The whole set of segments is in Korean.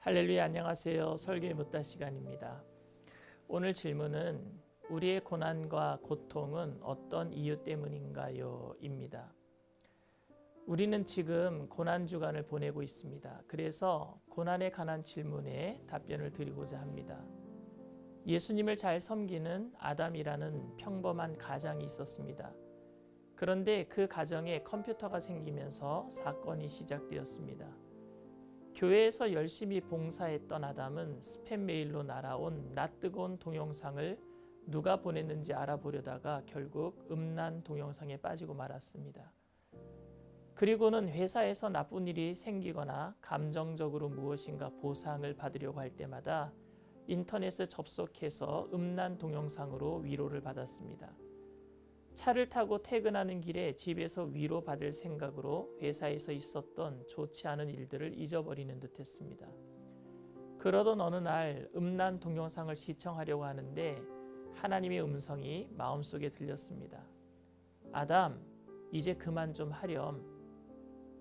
할렐루야, 안녕하세요. 설교의 묻다 시간입니다. 오늘 질문은 우리의 고난과 고통은 어떤 이유 때문인가요? 입니다. 우리는 지금 고난 주간을 보내고 있습니다. 그래서 고난에 관한 질문에 답변을 드리고자 합니다. 예수님을 잘 섬기는 아담이라는 평범한 가장이 있었습니다. 그런데 그 가정에 컴퓨터가 생기면서 사건이 시작되었습니다. 교회에서 열심히 봉사했던 아담은 스팸 메일로 날아온 낯뜨거운 동영상을 누가 보냈는지 알아보려다가 결국 음란 동영상에 빠지고 말았습니다. 그리고는 회사에서 나쁜 일이 생기거나 감정적으로 무엇인가 보상을 받으려고 할 때마다 인터넷에 접속해서 음란 동영상으로 위로를 받았습니다. 차를 타고 퇴근하는 길에 집에서 위로받을 생각으로 회사에서 있었던 좋지 않은 일들을 잊어버리는 듯 했습니다. 그러던 어느 날 음란 동영상을 시청하려고 하는데 하나님의 음성이 마음속에 들렸습니다. 아담, 이제 그만 좀 하렴.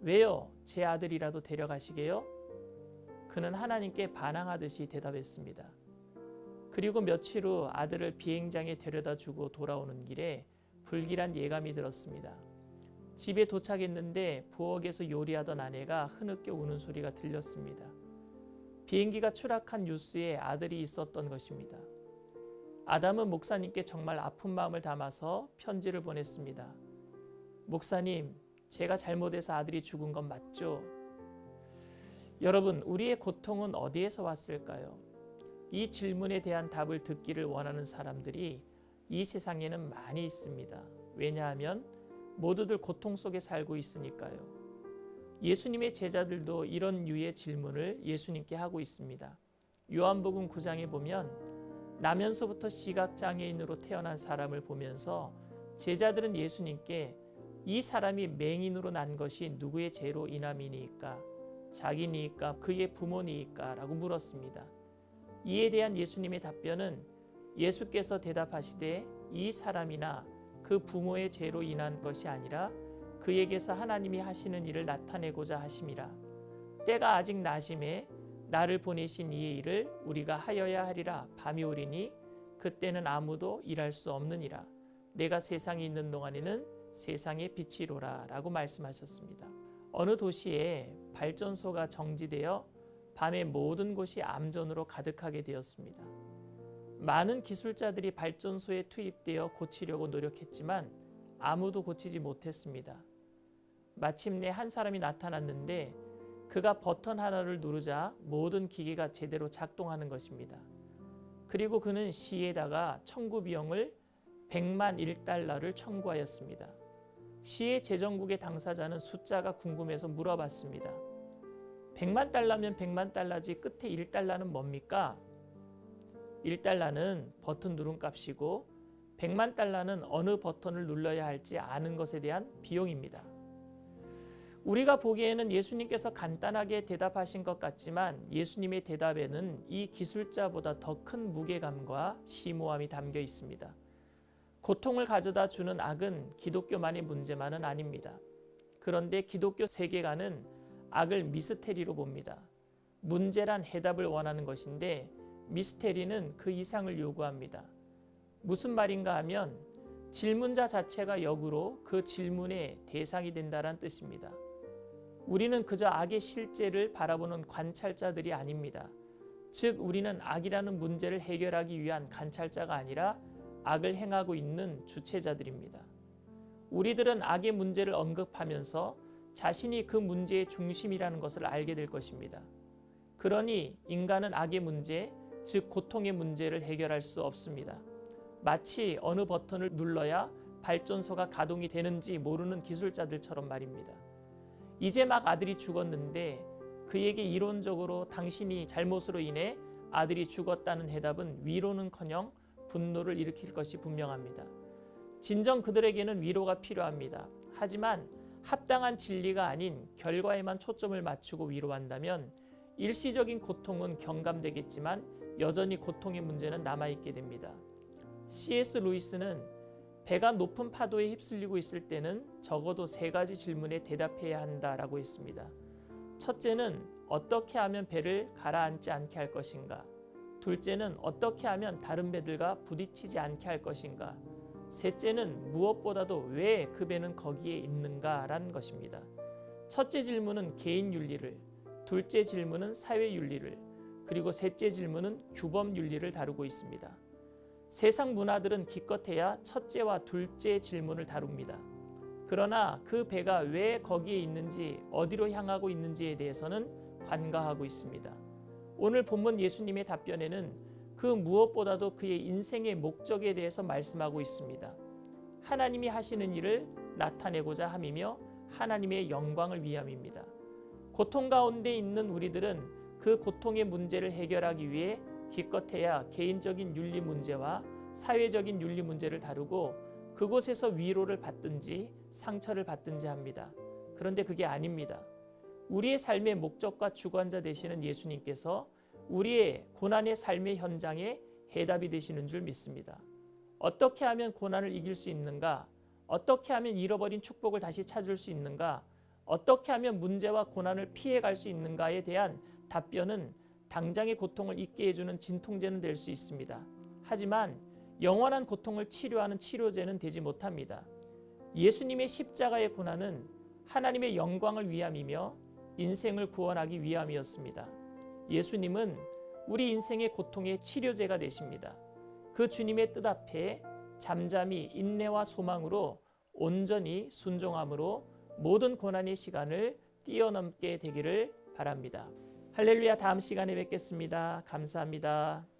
왜요? 제 아들이라도 데려가시게요? 그는 하나님께 반항하듯이 대답했습니다. 그리고 며칠 후 아들을 비행장에 데려다 주고 돌아오는 길에 불길한 예감이 들었습니다. 집에 도착했는데 부엌에서 요리하던 아내가 흐느껴 우는 소리가 들렸습니다. 비행기가 추락한 뉴스에 아들이 있었던 것입니다. 아담은 목사님께 정말 아픈 마음을 담아서 편지를 보냈습니다. 목사님, 제가 잘못해서 아들이 죽은 건 맞죠? 여러분, 우리의 고통은 어디에서 왔을까요? 이 질문에 대한 답을 듣기를 원하는 사람들이 이 세상에는 많이 있습니다. 왜냐하면 모두들 고통 속에 살고 있으니까요. 예수님의 제자들도 이런 류의 질문을 예수님께 하고 있습니다. 요한복음 9장에 보면 나면서부터 시각장애인으로 태어난 사람을 보면서 제자들은 예수님께 이 사람이 맹인으로 난 것이 누구의 죄로 인함이니까? 자기니까? 그의 부모니까? 라고 물었습니다. 이에 대한 예수님의 답변은 예수께서 대답하시되 이 사람이나 그 부모의 죄로 인한 것이 아니라 그에게서 하나님이 하시는 일을 나타내고자 하심이라. 때가 아직 나심에 나를 보내신 이의 일을 우리가 하여야 하리라. 밤이 오리니 그때는 아무도 일할 수 없느니라. 내가 세상에 있는 동안에는 세상의 빛이로라 라고 말씀하셨습니다. 어느 도시에 발전소가 정지되어 밤에 모든 곳이 암전으로 가득하게 되었습니다. 많은 기술자들이 발전소에 투입되어 고치려고 노력했지만 아무도 고치지 못했습니다. 마침내 한 사람이 나타났는데 그가 버튼 하나를 누르자 모든 기계가 제대로 작동하는 것입니다. 그리고 그는 시에다가 청구 비용을 100만 1달러를 청구하였습니다. 시의 재정국의 당사자는 숫자가 궁금해서 물어봤습니다. 100만 달러면 100만 달러지 끝에 1달러는 뭡니까? 1달러는 버튼 누른 값이고 100만 달러는 어느 버튼을 눌러야 할지 아는 것에 대한 비용입니다. 우리가 보기에는 예수님께서 간단하게 대답하신 것 같지만 예수님의 대답에는 이 기술자보다 더 큰 무게감과 심오함이 담겨 있습니다. 고통을 가져다 주는 악은 기독교만의 문제만은 아닙니다. 그런데 기독교 세계관은 악을 미스테리로 봅니다. 문제란 해답을 원하는 것인데 미스테리는 그 이상을 요구합니다. 무슨 말인가 하면 질문자 자체가 역으로 그 질문의 대상이 된다는 뜻입니다. 우리는 그저 악의 실제를 바라보는 관찰자들이 아닙니다. 즉 우리는 악이라는 문제를 해결하기 위한 관찰자가 아니라 악을 행하고 있는 주체자들입니다. 우리들은 악의 문제를 언급하면서 자신이 그 문제의 중심이라는 것을 알게 될 것입니다. 그러니 인간은 악의 문제, 즉 고통의 문제를 해결할 수 없습니다. 마치 어느 버튼을 눌러야 발전소가 가동이 되는지 모르는 기술자들처럼 말입니다. 이제 막 아들이 죽었는데 그에게 이론적으로 당신이 잘못으로 인해 아들이 죽었다는 해답은 위로는커녕 분노를 일으킬 것이 분명합니다. 진정 그들에게는 위로가 필요합니다. 하지만 합당한 진리가 아닌 결과에만 초점을 맞추고 위로한다면 일시적인 고통은 경감되겠지만 여전히 고통의 문제는 남아있게 됩니다. C.S. 루이스는 배가 높은 파도에 휩쓸리고 있을 때는 적어도 3가지 질문에 대답해야 한다라고 했습니다. 첫째는 어떻게 하면 배를 가라앉지 않게 할 것인가? 둘째는 어떻게 하면 다른 배들과 부딪히지 않게 할 것인가? 셋째는 무엇보다도 왜 그 배는 거기에 있는가라는 것입니다. 첫째 질문은 개인 윤리를, 둘째 질문은 사회 윤리를, 그리고 셋째 질문은 규범 윤리를 다루고 있습니다. 세상 문화들은 기껏해야 첫째와 둘째 질문을 다룹니다. 그러나 그 배가 왜 거기에 있는지, 어디로 향하고 있는지에 대해서는 관가하고 있습니다. 오늘 본문 예수님의 답변에는 그 무엇보다도 그의 인생의 목적에 대해서 말씀하고 있습니다. 하나님이 하시는 일을 나타내고자 함이며 하나님의 영광을 위함입니다. 고통 가운데 있는 우리들은 그 고통의 문제를 해결하기 위해 기껏해야 개인적인 윤리 문제와 사회적인 윤리 문제를 다루고 그곳에서 위로를 받든지 상처를 받든지 합니다. 그런데 그게 아닙니다. 우리의 삶의 목적과 주관자 되시는 예수님께서 우리의 고난의 삶의 현장에 해답이 되시는 줄 믿습니다. 어떻게 하면 고난을 이길 수 있는가? 어떻게 하면 잃어버린 축복을 다시 찾을 수 있는가? 어떻게 하면 문제와 고난을 피해갈 수 있는가에 대한 답변은 당장의 고통을 잊게 해주는 진통제는 될 수 있습니다. 하지만 영원한 고통을 치료하는 치료제는 되지 못합니다. 예수님의 십자가의 고난은 하나님의 영광을 위함이며 인생을 구원하기 위함이었습니다. 예수님은 우리 인생의 고통의 치료제가 되십니다. 그 주님의 뜻 앞에 잠잠히 인내와 소망으로 온전히 순종함으로 모든 고난의 시간을 뛰어넘게 되기를 바랍니다. 할렐루야. 다음 시간에 뵙겠습니다. 감사합니다.